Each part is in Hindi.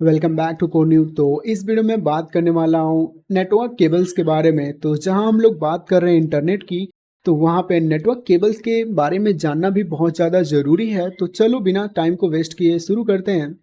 Welcome back to code news. तो इस वीडियो में बात करने वाला हूँ नेटवर्क केबल्स के बारे में। तो जहाँ हम लोग बात कर रहे हैं इंटरनेट की, तो वहाँ पे नेटवर्क केबल्स के बारे में जानना भी बहुत ज़्यादा ज़रूरी है। तो चलो बिना टाइम को वेस्ट किए शुरू करते हैं।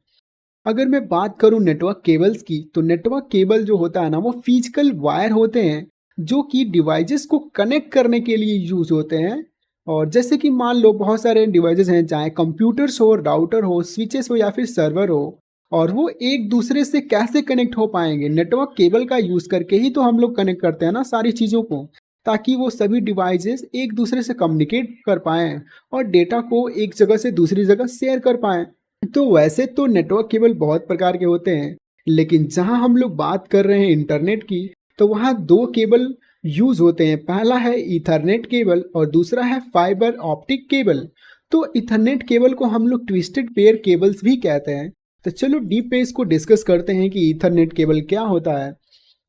अगर मैं बात करूँ नेटवर्क केबल्स की, तो नेटवर्क केबल जो होता है ना, वो फिजिकल वायर होते हैं जो कि डिवाइसेस को कनेक्ट करने के लिए यूज़ होते हैं। और जैसे कि मान लो बहुत सारे डिवाइसेस हैं, चाहे कंप्यूटर्स हो, राउटर हो, स्विचेस हो या फिर सर्वर हो, और वो एक दूसरे से कैसे कनेक्ट हो पाएंगे? नेटवर्क केबल का यूज़ करके ही तो हम लोग कनेक्ट करते हैं ना सारी चीज़ों को, ताकि वो सभी डिवाइसेस एक दूसरे से कम्युनिकेट कर पाएँ और डेटा को एक जगह से दूसरी जगह शेयर कर पाएँ। तो वैसे तो नेटवर्क केबल बहुत प्रकार के होते हैं, लेकिन जहां हम लोग बात कर रहे हैं इंटरनेट की, तो वहां दो केबल यूज होते हैं। पहला है ईथरनेट केबल और दूसरा है फाइबर ऑप्टिक केबल। तो ईथरनेट केबल को हम लोग ट्विस्टेड पेयर केबल्स भी कहते हैं। तो चलो डीप पे इसको डिस्कस करते हैं कि ईथरनेट केबल क्या होता है।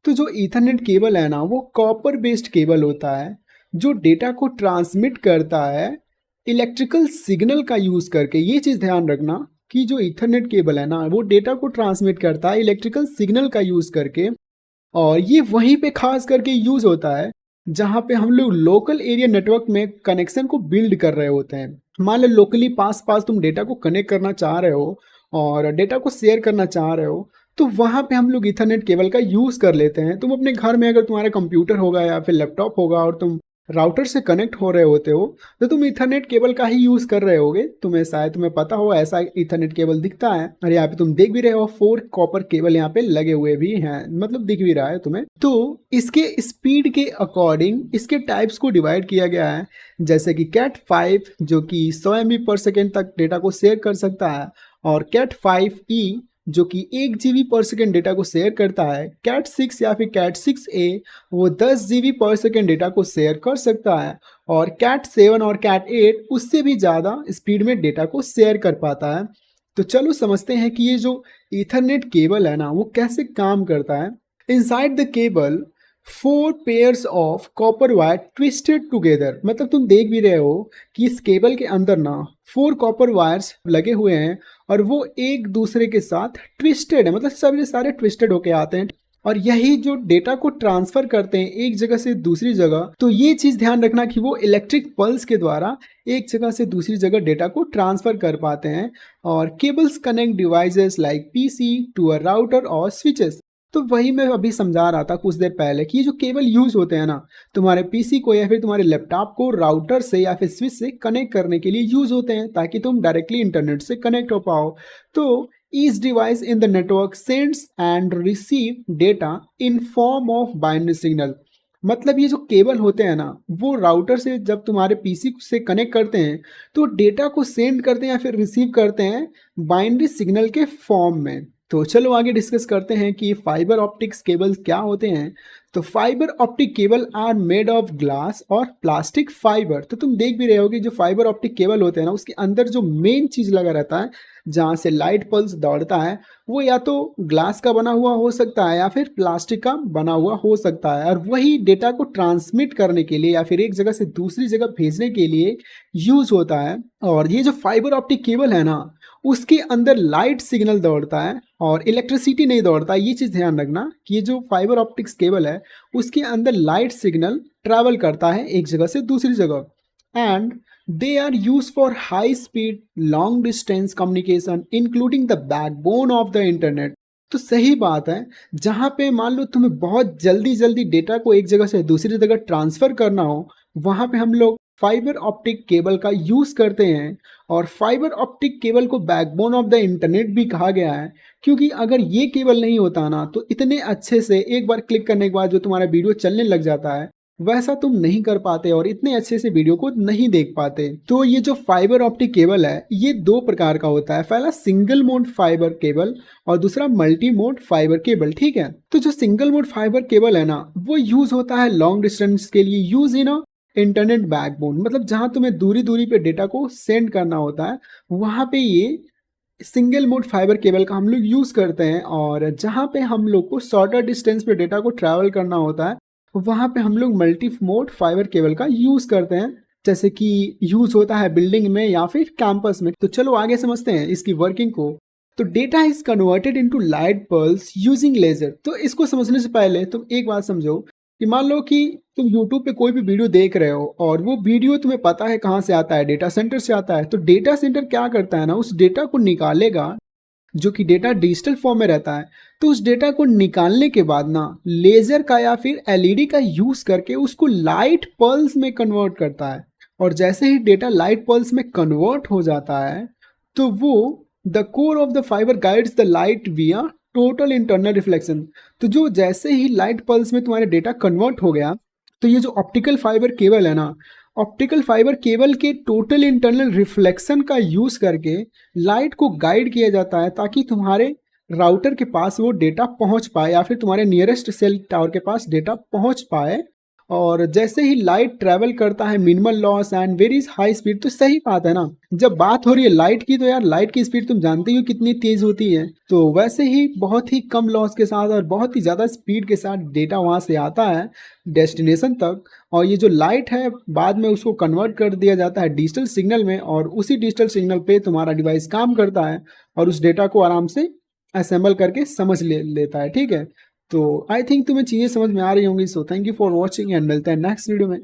तो जो ईथरनेट केबल है ना, वो कॉपर बेस्ड केबल होता है जो डेटा को ट्रांसमिट करता है इलेक्ट्रिकल सिग्नल का यूज करके। ये चीज ध्यान रखना कि जो ईथरनेट केबल है ना, वो डेटा को ट्रांसमिट करता है इलेक्ट्रिकल सिग्नल का यूज करके। और ये वहीं पे खास करके यूज होता है जहाँ पे हम लोग लोकल एरिया नेटवर्क में कनेक्शन को बिल्ड कर रहे होते हैं। मान लो लोकली पास पास तुम डेटा को कनेक्ट करना चाह रहे हो और डेटा को शेयर करना चाह रहे हो, तो वहाँ पे हम लोग इथरनेट केबल का यूज़ कर लेते हैं। तुम अपने घर में अगर तुम्हारा कंप्यूटर होगा या फिर लैपटॉप होगा और तुम राउटर से कनेक्ट हो रहे होते हो, तो तुम इथरनेट केबल का ही यूज़ कर रहे होगे। तुम्हें पता हो ऐसा इथरनेट केबल दिखता है। और यहाँ पे तुम देख भी रहे हो 4 कॉपर केबल यहाँ पे लगे हुए भी हैं, मतलब दिख भी रहा है तुम्हें। तो इसके स्पीड के अकॉर्डिंग इसके टाइप्स को डिवाइड किया गया है, जैसे कि कैट 5 जो कि 100 MB पर सेकेंड तक डेटा को शेयर कर सकता है, और कैट 5E जो कि 1 GB पर सेकेंड डेटा को शेयर करता है। कैट 6 या फिर कैट 6A वो 10 GB पर सेकेंड डेटा को शेयर कर सकता है, और कैट 7 और कैट 8 उससे भी ज़्यादा स्पीड में डेटा को शेयर कर पाता है। तो चलो समझते हैं कि ये जो ईथरनेट केबल है ना, वो कैसे काम करता है। Inside the cable 4 pairs of copper wire twisted together. मतलब तुम देख भी रहे हो कि इस केबल के अंदर ना 4 कॉपर वायर्स लगे हुए हैं और वो एक दूसरे के साथ ट्विस्टेड है, मतलब सब ये सारे ट्विस्टेड होके आते हैं। और यही जो डेटा को ट्रांसफर करते हैं एक जगह से दूसरी जगह। तो ये चीज ध्यान रखना कि वो इलेक्ट्रिक पल्स के द्वारा एक जगह से दूसरी जगह डेटा को ट्रांसफर कर पाते हैं। और cables connect devices like PC to a router और स्विचेस। तो वही मैं अभी समझा रहा था कुछ देर पहले कि जो केबल यूज होते हैं ना, तुम्हारे पीसी को या फिर तुम्हारे लैपटॉप को राउटर से या फिर स्विच से कनेक्ट करने के लिए यूज होते हैं, ताकि तुम डायरेक्टली इंटरनेट से कनेक्ट हो पाओ। तो each device in the network sends and receive data in form of binary signal. मतलब ये जो केबल होते हैं ना, वो राउटर से जब तुम्हारे पीसी से कनेक्ट करते हैं तो डेटा को सेंड करते हैं या फिर रिसीव करते हैं बाइनरी सिग्नल के फॉर्म में। तो चलो आगे डिस्कस करते हैं कि फाइबर ऑप्टिक्स केबल क्या होते हैं। तो fiber optic cable are made of glass और प्लास्टिक फाइबर। तो तुम देख भी रहे हो कि जो फाइबर ऑप्टिक केबल होते हैं ना, उसके अंदर जो मेन चीज लगा रहता है जहाँ से लाइट पल्स दौड़ता है, वो या तो ग्लास का बना हुआ हो सकता है या फिर प्लास्टिक का बना हुआ हो सकता है। और वही डेटा को ट्रांसमिट करने के लिए या फिर एक जगह से दूसरी जगह भेजने के लिए यूज होता है। और ये जो फाइबर ऑप्टिक केबल है ना, उसके अंदर लाइट सिग्नल दौड़ता है और इलेक्ट्रिसिटी नहीं दौड़ता। ये चीज़ ध्यान रखना कि ये जो फाइबर ऑप्टिक्स केबल है, उसके अंदर लाइट सिग्नल ट्रैवल करता है एक जगह से दूसरी जगह। And they are use for high speed long distance communication including the backbone of the internet. तो सही बात है, जहाँ पे मान लो तुम्हें बहुत जल्दी जल्दी डेटा को एक जगह से दूसरी जगह ट्रांसफर करना हो, वहाँ पे हम लोग फाइबर ऑप्टिक केबल का यूज करते हैं। और फाइबर ऑप्टिक केबल को बैकबोन ऑफ द इंटरनेट भी कहा गया है, क्योंकि अगर ये केबल नहीं होता ना, तो इतने अच्छे से एक बार क्लिक करने के बाद जो तुम्हारा वीडियो चलने लग जाता है, वैसा तुम नहीं कर पाते और इतने अच्छे से वीडियो को नहीं देख पाते। तो ये जो फाइबर ऑप्टिक केबल है, ये दो प्रकार का होता है। पहला सिंगल मोड फाइबर केबल और दूसरा मल्टी मोड फाइबर केबल। ठीक है, तो जो सिंगल मोड फाइबर केबल है ना, वो यूज होता है लॉन्ग डिस्टेंस के लिए, यूज इन इंटरनेट बैकबोन। मतलब जहां तुम्हें दूरी दूरी पे डेटा को सेंड करना होता है, वहां पे ये सिंगल मोड फाइबर केबल का हम लोग यूज करते हैं। और जहां पे हम लोग को शॉर्टर डिस्टेंस पे डेटा को ट्रैवल करना होता है, वहां पे हम लोग मल्टी मोड फाइबर केबल का यूज करते हैं, जैसे कि यूज होता है बिल्डिंग में या फिर कैंपस में। तो चलो आगे समझते हैं इसकी वर्किंग को। तो data is converted into light pulse using laser. तो इसको समझने से पहले तुम एक बात समझो कि मान लो कि तुम यूट्यूब पे कोई भी वीडियो देख रहे हो और वो वीडियो तुम्हें पता है कहाँ से आता है, डेटा सेंटर से आता है। तो डेटा सेंटर क्या करता है ना, उस डेटा को निकालेगा, जो कि डेटा डिजिटल फॉर्म में रहता है। तो उस डेटा को निकालने के बाद ना लेजर का या फिर एलईडी का यूज करके उसको लाइट पल्स में कन्वर्ट करता है। और जैसे ही डेटा लाइट पल्स में कन्वर्ट हो जाता है तो वो the core of the fibre guides the light विया टोटल इंटरनल रिफ्लेक्शन। तो जो जैसे ही लाइट पल्स में तुम्हारा डेटा कन्वर्ट हो गया, तो ये जो ऑप्टिकल फाइबर केबल है ना, ऑप्टिकल फाइबर केबल के टोटल इंटरनल रिफ्लेक्शन का यूज करके लाइट को गाइड किया जाता है ताकि तुम्हारे राउटर के पास वो डेटा पहुंच पाए या फिर तुम्हारे नियरेस्ट सेल टावर के पास डेटा पहुंच पाए। और जैसे ही लाइट ट्रैवल करता है minimal loss and very high speed, तो सही बात है ना, जब बात हो रही है लाइट की तो यार लाइट की स्पीड तुम जानते ही हो कितनी तेज होती है। तो वैसे ही बहुत ही कम लॉस के साथ और बहुत ही ज़्यादा स्पीड के साथ डेटा वहाँ से आता है डेस्टिनेशन तक। और ये जो लाइट है बाद में उसको कन्वर्ट कर दिया जाता है डिजिटल सिग्नल में, और उसी डिजिटल सिग्नल पे तुम्हारा डिवाइस काम करता है और उस डेटा को आराम से असेंबल करके समझ लेता है। ठीक है, तो आई थिंक तुम्हें चीज़ें समझ में आ रही होंगी। So thank you for watching and मिलते हैं नेक्स्ट वीडियो में।